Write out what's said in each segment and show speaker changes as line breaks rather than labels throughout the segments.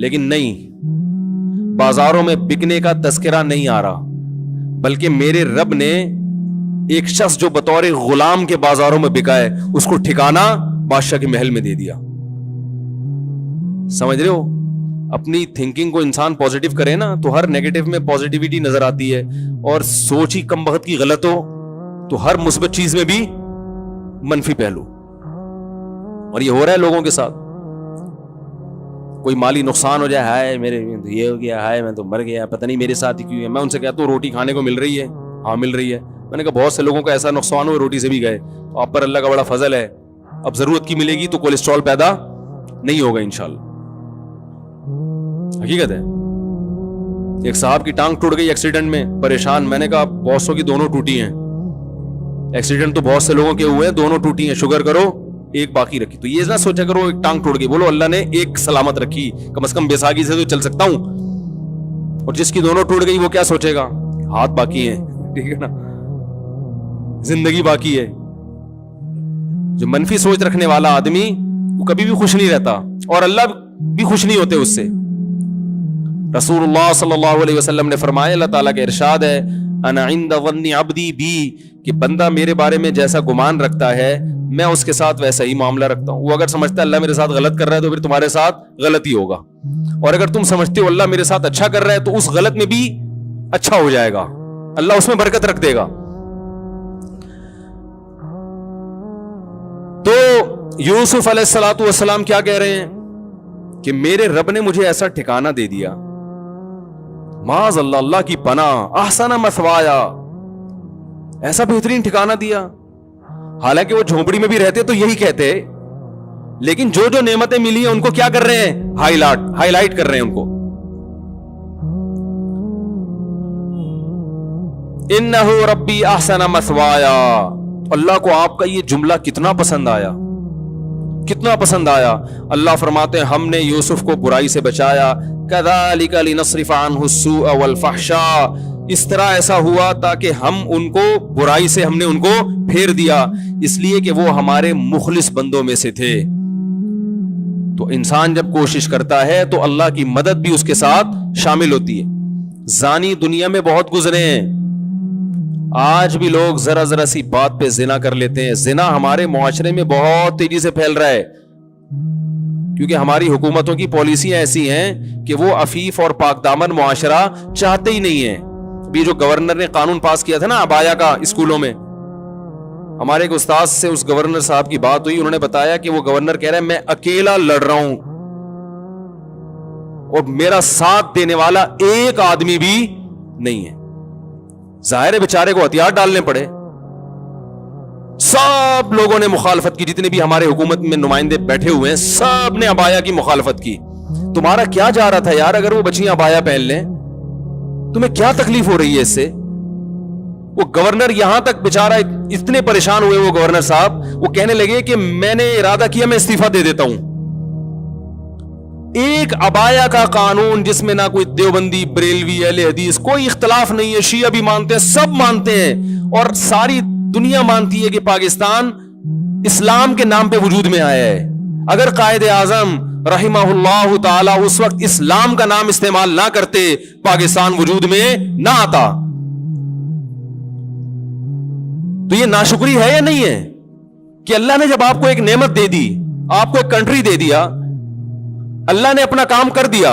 لیکن نہیں, بازاروں میں بکنے کا تذکرہ نہیں آ رہا, بلکہ میرے رب نے ایک شخص جو بطور غلام کے بازاروں میں بکا ہے اس کو ٹھکانہ بادشاہ کے محل میں دے دیا. سمجھ رہے ہو؟ اپنی تھنکنگ کو انسان پوزیٹو کرے نا تو ہر نیگیٹو میں پوزیٹیوٹی نظر آتی ہے, اور سوچ ہی کم بخت کی غلط ہو تو ہر مثبت چیز میں بھی منفی پہلو. اور یہ ہو رہا ہے لوگوں کے ساتھ. کوئی مالی نقصان ہو جائے, ہائے میرے یہ ہو گیا, ہائے میں تو مر گیا, پتہ نہیں میرے ساتھ ہی کیوں ہے. میں ان سے کہتا ہوں روٹی کھانے کو مل رہی ہے؟ ہاں مل رہی ہے. میں نے کہا بہت سے لوگوں کا ایسا نقصان ہوا روٹی سے بھی گئے, آپ پر اللہ کا بڑا فضل ہے, اب ضرورت کی ملے گی تو کولیسٹرول پیدا نہیں ہوگا انشاءاللہ. حقیقت ہے. ایک صاحب کی ٹانگ ٹوٹ گئی ایکسیڈنٹ میں, پریشان. میں نے کہا بہت سو کی دونوں ٹوٹی ہیں, ایکسیڈنٹ تو بہت سے لوگوں کے ہوئے ہیں, دونوں ٹوٹی ہیں, شکر کرو ایک باقی رکھی. تو یہ نہ سوچا کرو ایک ٹانگ ٹوٹ گئی, بولو اللہ نے ایک سلامت رکھی, کم از کم بیساگی سے تو چل سکتا ہوں. اور جس کی دونوں ٹوٹ گئی وہ کیا سوچے گا, ہاتھ باقی ہیں, ٹھیک ہے نا, زندگی باقی ہے. جو منفی سوچ رکھنے والا آدمی وہ کبھی بھی خوش نہیں رہتا, اور اللہ بھی خوش نہیں ہوتے اس سے. رسول اللہ صلی اللہ علیہ وسلم نے فرمایا, اللہ تعالیٰ کا ارشاد ہے, انا عند ظن عبدی بی, کہ بندہ میرے بارے میں جیسا گمان رکھتا ہے میں اس کے ساتھ ویسا ہی معاملہ رکھتا ہوں. وہ اگر سمجھتا ہے اللہ میرے ساتھ غلط کر رہا ہے تو پھر تمہارے ساتھ غلط ہی ہوگا, اور اگر تم سمجھتے ہو اللہ میرے ساتھ اچھا کر رہا ہے تو اس غلط میں بھی اچھا ہو جائے گا, اللہ اس میں برکت رکھ دے گا. تو یوسف علیہ الصلوۃ والسلام کیا کہہ رہے ہیں کہ میرے رب نے مجھے ایسا ٹھکانہ دے دیا, معاذ اللہ, اللہ کی پناہ, احسن مثوایا, ایسا بہترین ٹھکانہ دیا. حالانکہ وہ جھونپڑی میں بھی رہتے تو یہی کہتے, لیکن جو جو نعمتیں ملی ہیں ان کو کیا کر رہے ہیں, ہائی لائٹ کر رہے ہیں ان کو. انہ ربی احسن مثوایا. اللہ کو آپ کا یہ جملہ کتنا پسند آیا, کتنا پسند آیا. اللہ فرماتے ہیں ہم نے یوسف کو برائی سے بچایا, کذالک لنصرف عنہ السوء والفحشاء, اس طرح ایسا ہوا تاکہ ہم ان کو برائی سے ہم نے ان کو پھیر دیا, اس لیے کہ وہ ہمارے مخلص بندوں میں سے تھے. تو انسان جب کوشش کرتا ہے تو اللہ کی مدد بھی اس کے ساتھ شامل ہوتی ہے. زانی دنیا میں بہت گزرے ہیں, آج بھی لوگ ذرا ذرا سی بات پہ زنا کر لیتے ہیں. زنا ہمارے معاشرے میں بہت تیزی سے پھیل رہا ہے, کیونکہ ہماری حکومتوں کی پالیسیاں ایسی ہیں کہ وہ عفیف اور پاک دامن معاشرہ چاہتے ہی نہیں ہیں. ابھی جو گورنر نے قانون پاس کیا تھا نا عبایا کا اسکولوں میں, ہمارے ایک استاد سے اس گورنر صاحب کی بات ہوئی, انہوں نے بتایا کہ وہ گورنر کہہ رہا ہے میں اکیلا لڑ رہا ہوں اور میرا ساتھ دینے والا ایک آدمی بھی نہیں ہے. ظاہر ہے بیچارے کو ہتھیار ڈالنے پڑے. سب لوگوں نے مخالفت کی, جتنے بھی ہمارے حکومت میں نمائندے بیٹھے ہوئے ہیں سب نے عبایا کی مخالفت کی. تمہارا کیا جا رہا تھا یار, اگر وہ بچیاں عبایا پہن لیں تمہیں کیا تکلیف ہو رہی ہے اس سے؟ وہ گورنر یہاں تک بیچارہ اتنے پریشان ہوئے, وہ گورنر صاحب وہ کہنے لگے کہ میں نے ارادہ کیا میں استعفیٰ دے دیتا ہوں. ایک عبایا کا قانون جس میں نہ کوئی دیوبندی, بریلوی, اہل حدیث کوئی اختلاف نہیں ہے, شیعہ بھی مانتے ہیں, سب مانتے ہیں, اور ساری دنیا مانتی ہے کہ پاکستان اسلام کے نام پہ وجود میں آیا ہے. اگر قائد اعظم رحمہ اللہ تعالی اس وقت اسلام کا نام استعمال نہ کرتے پاکستان وجود میں نہ آتا. تو یہ ناشکری ہے یا نہیں ہے کہ اللہ نے جب آپ کو ایک نعمت دے دی, آپ کو ایک کنٹری دے دیا, اللہ نے اپنا کام کر دیا,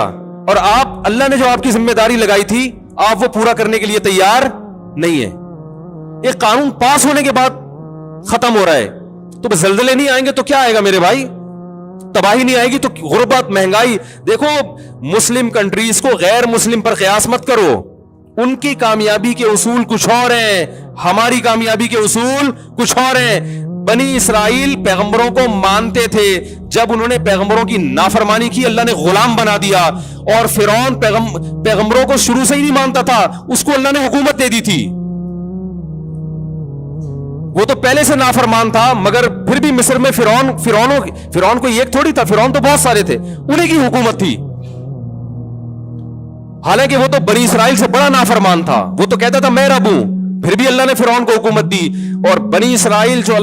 اور آپ اللہ نے جو آپ کی ذمہ داری لگائی تھی آپ وہ پورا کرنے کے لیے تیار نہیں ہے. ایک قانون پاس ہونے کے بعد ختم ہو رہا ہے, تو زلزلے نہیں آئیں گے تو کیا آئے گا میرے بھائی, تباہی نہیں آئے گی تو غربت, مہنگائی. دیکھو مسلم کنٹریز کو غیر مسلم پر قیاس مت کرو, ان کی کامیابی کے اصول کچھ اور ہیں, ہماری کامیابی کے اصول کچھ اور ہیں. بنی اسرائیل پیغمبروں کو مانتے تھے, جب انہوں نے پیغمبروں کی نافرمانی کی اللہ نے غلام بنا دیا, اور فرعون پیغمبروں کو شروع سے ہی نہیں مانتا تھا, اس کو اللہ نے حکومت دے دی تھی. وہ تو پہلے سے نافرمان تھا, مگر پھر بھی مصر میں فرعون کو ایک تھوڑی تھا, فرعون تو بہت سارے تھے, انہیں کی حکومت تھی. حالانکہ وہ تو بنی اسرائیل سے بڑا نافرمان تھا, وہ تو کہتا تھا میں رب ہوں, پھر بھی اللہ نے فرعون کو حکومت دی. اور بنی اسرائیل جو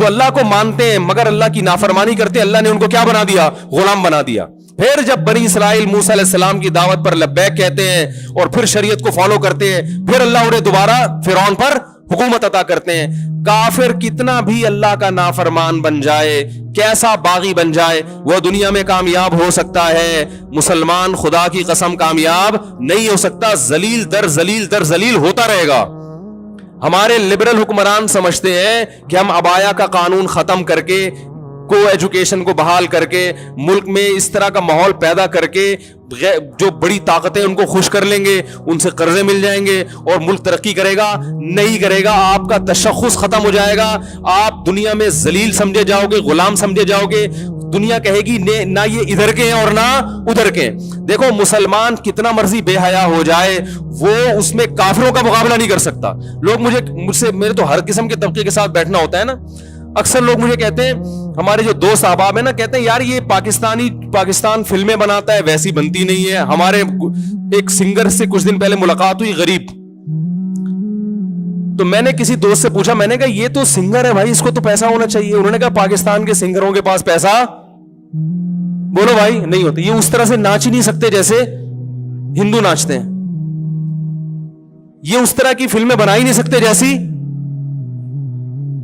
اللہ کو مانتے ہیں مگر اللہ کی نافرمانی کرتے, اللہ نے ان کو کیا بنا دیا, غلام بنا دیا. پھر جب بنی اسرائیل موسیٰ علیہ السلام کی دعوت پر لبیک کہتے ہیں اور پھر شریعت کو فالو کرتے ہیں, پھر اللہ انہیں دوبارہ فرعون پر حکومت عطا کرتے ہیں. کافر کتنا بھی اللہ کا نافرمان بن جائے, کیسا باغی بن جائے, وہ دنیا میں کامیاب ہو سکتا ہے, مسلمان خدا کی قسم کامیاب نہیں ہو سکتا, ذلیل در ذلیل در ذلیل ہوتا رہے گا. ہمارے لبرل حکمران سمجھتے ہیں کہ ہم عبایا کا قانون ختم کر کے, کو ایجوکیشن کو بحال کر کے, ملک میں اس طرح کا ماحول پیدا کر کے جو بڑی طاقتیں ان کو خوش کر لیں گے, ان سے قرضے مل جائیں گے اور ملک ترقی کرے گا. نہیں کرے گا, آپ کا تشخص ختم ہو جائے گا, آپ دنیا میں ذلیل سمجھے جاؤ گے, غلام سمجھے جاؤ گے. دنیا کہے گی نہ یہ ادھر کے ہیں اور نہ ادھر کے. دیکھو مسلمان کتنا مرضی بے حیا ہو جائے, وہ اس میں کافروں کا مقابلہ نہیں کر سکتا. لوگ مجھ سے میرے تو ہر قسم کے طبقے کے ساتھ بیٹھنا ہوتا ہے نا. اکثر لوگ مجھے کہتے ہیں, ہمارے جو دوست احباب ہیں نا, کہتے ہیں یار یہ پاکستان فلمیں بناتا ہے ویسی بنتی نہیں ہے. ہمارے ایک سنگر سے کچھ دن پہلے ملاقات ہوئی, غریب, تو میں نے کسی دوست سے پوچھا, میں نے کہا یہ تو سنگر ہے بھائی, اس کو تو پیسہ ہونا چاہیے. انہوں نے کہا پاکستان کے سنگروں کے پاس پیسہ, بولو بھائی, نہیں ہوتا. یہ اس طرح سے ناچ ہی نہیں سکتے جیسے ہندو ناچتے ہیں, یہ اس طرح کی فلمیں بنا ہی نہیں سکتے جیسی.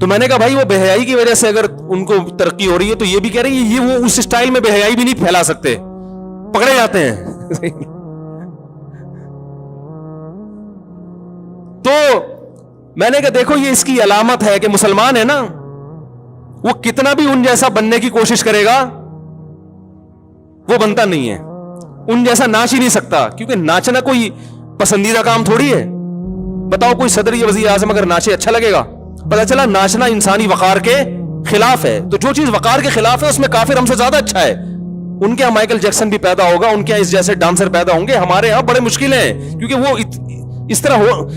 تو میں نے کہا بھائی وہ بے حیائی کی وجہ سے اگر ان کو ترقی ہو رہی ہے تو یہ بھی کہہ رہے ہیں یہ وہ اس اسٹائل میں بے حیائی بھی نہیں پھیلا سکتے, پکڑے جاتے ہیں. تو میں نے کہا دیکھو یہ اس کی علامت ہے کہ مسلمان ہے نا, وہ کتنا بھی ان جیسا بننے کی کوشش کرے گا وہ بنتا نہیں ہے, ان جیسا ناچ ہی نہیں سکتا, کیونکہ ناچنا کوئی پسندیدہ کام تھوڑی ہے. بتاؤ کوئی صدر یا وزیر اعظم اگر ناچے اچھا لگے گا؟ پتا چلا ناچنا انسانی وقار کے خلاف ہے. تو جو چیز وقار کے خلاف ہے اس میں کافر ہم سے زیادہ اچھا ہے. ان کے یہاں مائیکل جیکسن بھی پیدا ہوگا, ان کے یہاں اس جیسے ڈانسر پیدا ہوں گے, ہمارے یہاں بڑے مشکل ہیں, کیونکہ وہ اس طرح ہو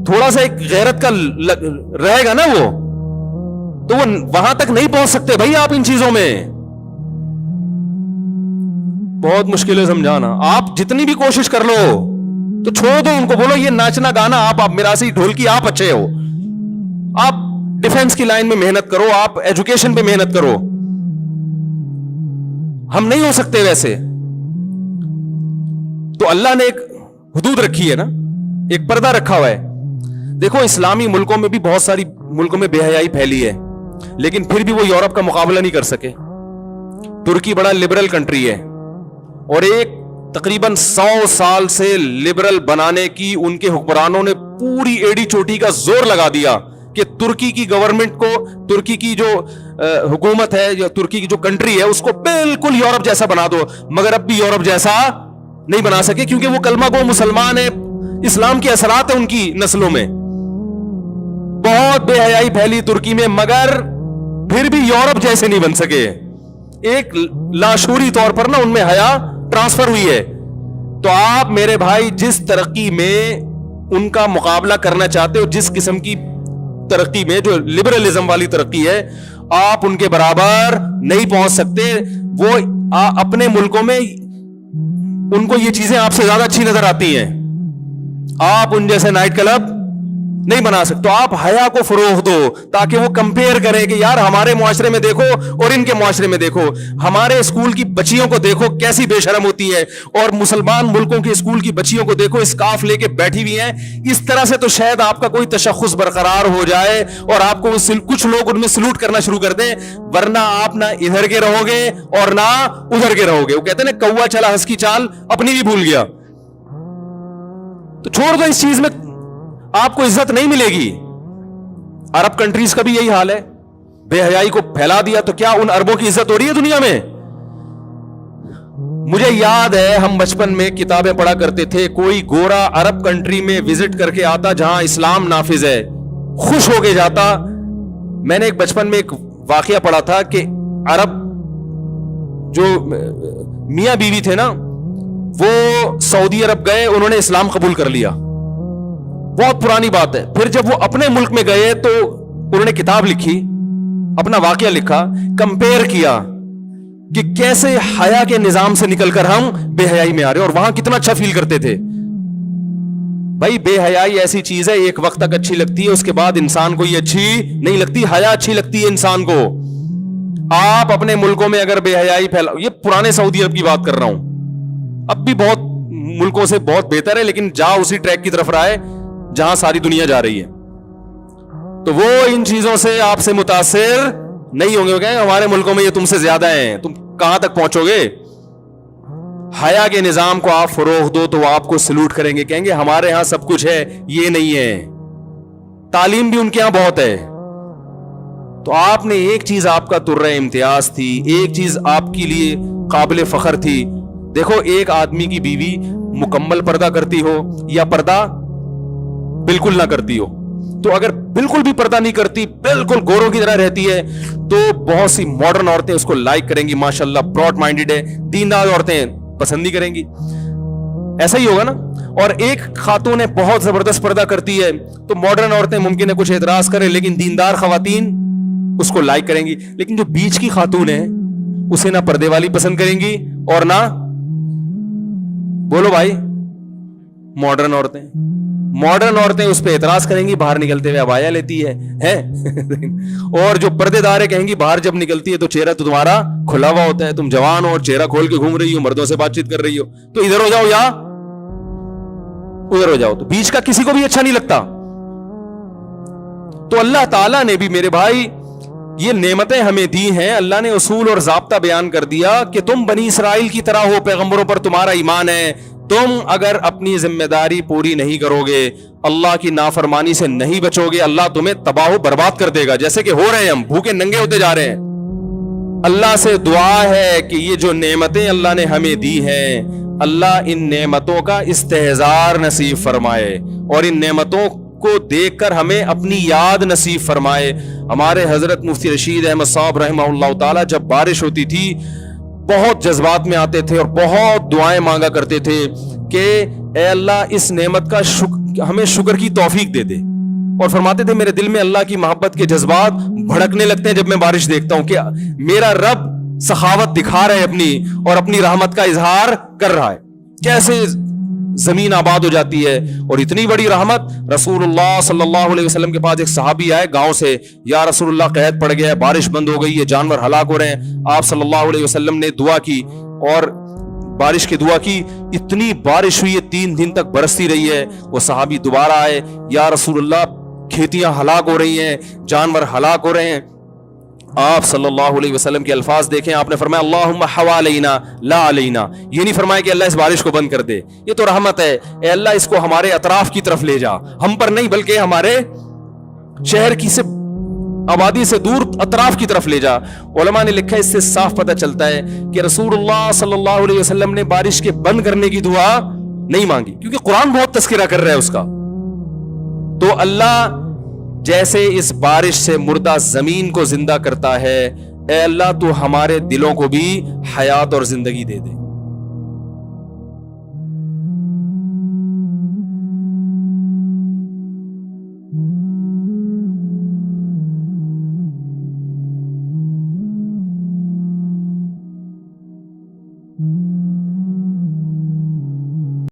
تھوڑا سا ایک غیرت کا رہے گا نا وہ, تو وہ وہاں تک نہیں پہنچ سکتے بھائی آپ ان چیزوں میں. بہت مشکل ہے سمجھانا. آپ جتنی بھی کوشش کر لو تو چھوڑ دو ان کو, بولو یہ ناچنا گانا آپ میراثی ڈھولکی آپ اچھے ہو, آپ ڈیفنس کی لائن میں محنت کرو, آپ ایجوکیشن پہ محنت کرو. ہم نہیں ہو سکتے ویسے. تو اللہ نے ایک حدود رکھی ہے نا, ایک پردہ رکھا ہوا ہے. دیکھو اسلامی ملکوں میں بھی بہت ساری ملکوں میں بے حیائی پھیلی ہے, لیکن پھر بھی وہ یورپ کا مقابلہ نہیں کر سکے. ترکی بڑا لبرل کنٹری ہے, اور ایک تقریباً 100 سال سے لبرل بنانے کی ان کے حکمرانوں نے پوری ایڑی چوٹی کا زور لگا دیا کہ ترکی کی گورنمنٹ کو, ترکی کی جو حکومت ہے, جو ترکی کی جو کنٹری ہے, اس کو بالکل یورپ جیسا بنا دو. مگر اب بھی یورپ جیسا نہیں بنا سکے, کیونکہ وہ کلمہ گو مسلمان ہے, اسلام کے اثرات ہیں ان کی نسلوں میں. بہت بے حیائی پھیلی ترکی میں, مگر پھر بھی یورپ جیسے نہیں بن سکے. ایک لاشعوری طور پر نا ان میں حیا ٹرانسفر ہوئی ہے. تو آپ میرے بھائی جس ترقی میں ان کا مقابلہ کرنا چاہتے ہو, جس قسم کی ترقی میں جو لبرلزم والی ترقی ہے, آپ ان کے برابر نہیں پہنچ سکتے. وہ اپنے ملکوں میں ان کو یہ چیزیں آپ سے زیادہ اچھی نظر آتی ہیں, آپ ان جیسے نائٹ کلب نہیں بنا سکتے. تو آپ حیا کو فروغ دو تاکہ وہ کمپیئر کریں کہ یار ہمارے معاشرے میں دیکھو اور ان کے معاشرے میں دیکھو, ہمارے اسکول کی بچیوں کو دیکھو کیسی بے شرم ہوتی ہے, اور مسلمان ملکوں کے اسکول کی بچیوں کو دیکھو اسکارف لے کے بیٹھی ہوئی ہیں. اس طرح سے تو شاید آپ کا کوئی تشخص برقرار ہو جائے اور آپ کو کچھ لوگ ان میں سلوٹ کرنا شروع کر دیں, ورنہ آپ نہ ادھر کے رہو گے اور نہ ادھر کے رہو گے. وہ کہتے ہیں نا کوا چلا ہنس کی چال اپنی بھی بھول گیا. تو چھوڑ دو, اس چیز میں آپ کو عزت نہیں ملے گی. عرب کنٹریز کا بھی یہی حال ہے, بے حیائی کو پھیلا دیا تو کیا ان عربوں کی عزت ہو رہی ہے دنیا میں؟ مجھے یاد ہے ہم بچپن میں کتابیں پڑھا کرتے تھے, کوئی گورا عرب کنٹری میں وزٹ کر کے آتا جہاں اسلام نافذ ہے, خوش ہو کے جاتا. میں نے ایک بچپن میں ایک واقعہ پڑھا تھا کہ عرب جو میاں بیوی تھے نا, وہ سعودی عرب گئے, انہوں نے اسلام قبول کر لیا, بہت پرانی بات ہے. پھر جب وہ اپنے ملک میں گئے تو انہوں نے کتاب لکھی, اپنا واقعہ لکھا, کمپیئر کیا کہ کیسے حیا کے نظام سے نکل کر ہم بے حیائی میں آ رہے, اور وہاں کتنا اچھا فیل کرتے تھے. بھائی بے حیائی ایسی چیز ہے, ایک وقت تک اچھی لگتی ہے, اس کے بعد انسان کو یہ اچھی نہیں لگتی. حیا اچھی لگتی ہے انسان کو. آپ اپنے ملکوں میں اگر بے حیائی پھیلا، یہ پرانے سعودی عرب کی بات کر رہا ہوں، اب بھی بہت ملکوں سے بہت بہتر ہے، لیکن جا اسی ٹریک کی طرف رہا ہے جہاں ساری دنیا جا رہی ہے، تو وہ ان چیزوں سے آپ سے متاثر نہیں ہوں گے، وہ کہیں گے ہمارے ملکوں میں یہ تم سے زیادہ ہیں، تم کہاں تک پہنچو گے؟ حیا کے نظام کو آپ فروغ دو تو وہ آپ کو سلوٹ کریں گے، کہیں گے ہمارے ہاں سب کچھ ہے، یہ نہیں ہے۔ تعلیم بھی ان کے ہاں بہت ہے، تو آپ نے ایک چیز آپ کا ترہ امتیاز تھی، ایک چیز آپ کے لیے قابل فخر تھی۔ دیکھو ایک آدمی کی بیوی مکمل پردہ کرتی ہو یا پردہ بالکل نہ کرتی ہو، تو اگر بالکل بھی پردہ نہیں کرتی، بالکل گوروں کی طرح رہتی ہے، تو بہت سی ماڈرن عورتیں اس کو لائک کریں گی، ماشاءاللہ براڈ مائنڈڈ ہے، دیندار عورتیں پسند نہیں کریں گی، ایسا ہی ہوگا نا۔ اور ایک خاتون بہت زبردست پردہ کرتی ہے تو ماڈرن عورتیں ممکن ہے کچھ اعتراض کریں، لیکن دیندار خواتین اس کو لائک کریں گی۔ لیکن جو بیچ کی خاتون ہے اسے نہ پردے والی پسند کریں گی اور نہ، بولو بھائی، ماڈرن عورتیں اس پہ اعتراض کریں گی، باہر نکلتے ہوئے عبایا لیتی ہے اور جو پردے دار ہے کہیں گی باہر جب نکلتی ہے تو چہرہ تو تمہارا کھلا ہوا ہوتا ہے، تم جوان ہو اور چہرہ کھول کے گھوم رہی ہو، مردوں سے بات چیت کر رہی ہو، تو ادھر ہو جاؤ یا ادھر ہو جاؤ، تو بیچ کا کسی کو بھی اچھا نہیں لگتا۔ تو اللہ تعالیٰ نے بھی میرے بھائی یہ نعمتیں ہمیں دی ہیں، اللہ نے اصول اور ضابطہ بیان کر دیا کہ تم بنی اسرائیل کی طرح ہو، پیغمبروں پر تمہارا ایمان ہے، تم اگر اپنی ذمہ داری پوری نہیں کرو گے، اللہ کی نافرمانی سے نہیں بچو گے، اللہ تمہیں تباہ و برباد کر دے گا، جیسے کہ ہو رہے ہیں، ہم بھوکے ننگے ہوتے جا رہے ہیں۔ اللہ سے دعا ہے کہ یہ جو نعمتیں اللہ نے ہمیں دی ہیں، اللہ ان نعمتوں کا استحضار نصیب فرمائے اور ان نعمتوں کو دیکھ کر ہمیں اپنی یاد نصیب فرمائے۔ ہمارے حضرت مفتی رشید احمد صاحب رحمہ اللہ تعالی جب بارش ہوتی تھی بہت جذبات میں آتے تھے اور بہت دعائیں مانگا کرتے تھے کہ اے اللہ اس نعمت کا ہمیں شکر کی توفیق دے دے، اور فرماتے تھے میرے دل میں اللہ کی محبت کے جذبات بھڑکنے لگتے ہیں جب میں بارش دیکھتا ہوں کہ میرا رب سخاوت دکھا رہا ہے اپنی، اور اپنی رحمت کا اظہار کر رہا ہے، کیسے زمین آباد ہو جاتی ہے۔ اور اتنی بڑی رحمت، رسول اللہ صلی اللہ علیہ وسلم کے پاس ایک صحابی آئے گاؤں سے، یا رسول اللہ قحط پڑ گیا ہے، بارش بند ہو گئی ہے، جانور ہلاک ہو رہے ہیں۔ آپ صلی اللہ علیہ وسلم نے دعا کی اور بارش کی دعا کی، اتنی بارش ہوئی ہے 3 دن تک برستی رہی ہے۔ وہ صحابی دوبارہ آئے، یا رسول اللہ کھیتیاں ہلاک ہو رہی ہیں، جانور ہلاک ہو رہے ہیں۔ آپ صلی اللہ علیہ وسلم کے الفاظ دیکھیں، آپ نے فرمایا اللہم حوالینا لا علینا، یہ نہیں فرمایا کہ اللہ اس بارش کو بند کر دے، یہ تو رحمت ہے، اے اللہ اس کو ہمارے اطراف کی طرف لے جا، ہم پر نہیں بلکہ ہمارے شہر کی سے آبادی سے دور اطراف کی طرف لے جا۔ علماء نے لکھا اس سے صاف پتہ چلتا ہے کہ رسول اللہ صلی اللہ علیہ وسلم نے بارش کے بند کرنے کی دعا نہیں مانگی، کیونکہ قرآن بہت تذکرہ کر رہا ہے اس کا۔ تو اللہ جیسے اس بارش سے مردہ زمین کو زندہ کرتا ہے، اے اللہ تو ہمارے دلوں کو بھی حیات اور زندگی دے دے۔